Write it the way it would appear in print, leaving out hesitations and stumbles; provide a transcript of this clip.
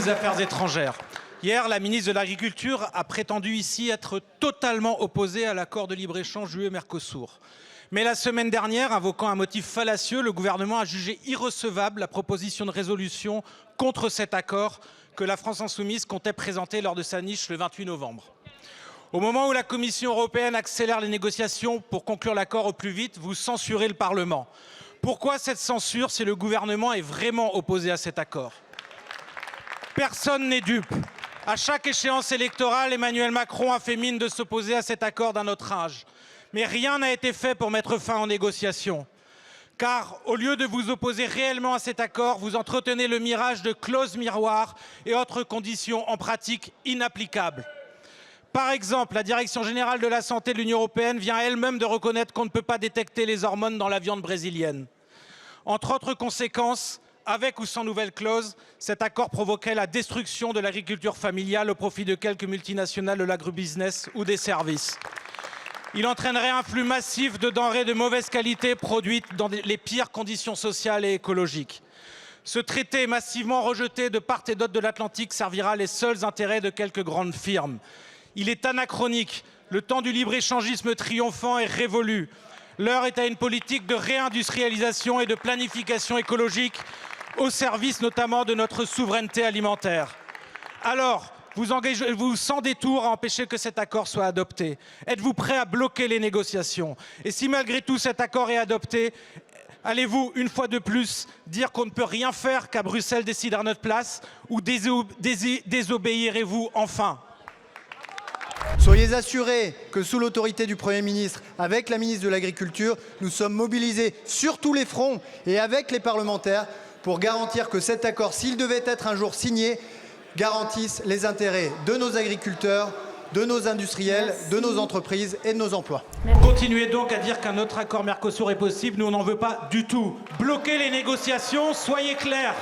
des Affaires étrangères. Hier, la ministre de l'Agriculture a prétendu ici être totalement opposée à l'accord de libre-échange UE-Mercosur. Mais la semaine dernière, invoquant un motif fallacieux, le gouvernement a jugé irrecevable la proposition de résolution contre cet accord que la France insoumise comptait présenter lors de sa niche le 28 novembre. Au moment où la Commission européenne accélère les négociations pour conclure l'accord au plus vite, vous censurez le Parlement. Pourquoi cette censure si le gouvernement est vraiment opposé à cet accord? Personne n'est dupe. À chaque échéance électorale, Emmanuel Macron a fait mine de s'opposer à cet accord d'un autre âge. Mais rien n'a été fait pour mettre fin aux négociations. Car au lieu de vous opposer réellement à cet accord, vous entretenez le mirage de clauses miroirs et autres conditions en pratique inapplicables. Par exemple, la Direction générale de la santé de l'Union européenne vient elle-même de reconnaître qu'on ne peut pas détecter les hormones dans la viande brésilienne. Entre autres conséquences, avec ou sans nouvelle clause, cet accord provoquerait la destruction de l'agriculture familiale au profit de quelques multinationales de l'agrobusiness ou des services. Il entraînerait un flux massif de denrées de mauvaise qualité produites dans les pires conditions sociales et écologiques. Ce traité massivement rejeté de part et d'autre de l'Atlantique servira les seuls intérêts de quelques grandes firmes. Il est anachronique. Le temps du libre-échangisme triomphant est révolu. L'heure est à une politique de réindustrialisation et de planification écologique au service notamment de notre souveraineté alimentaire. Alors, vous engagez-vous sans détour à empêcher que cet accord soit adopté? Êtes-vous prêt à bloquer les négociations? Et si malgré tout cet accord est adopté, allez-vous, une fois de plus, dire qu'on ne peut rien faire, qu'à Bruxelles décide à notre place, ou désobéirez-vous enfin? Soyez assurés que sous l'autorité du Premier ministre, avec la ministre de l'Agriculture, nous sommes mobilisés sur tous les fronts et avec les parlementaires pour garantir que cet accord, s'il devait être un jour signé, garantisse les intérêts de nos agriculteurs, de nos industriels, de nos entreprises et de nos emplois. Continuez donc à dire qu'un autre accord Mercosur est possible. Nous, on n'en veut pas du tout. Bloquez les négociations, soyez clairs.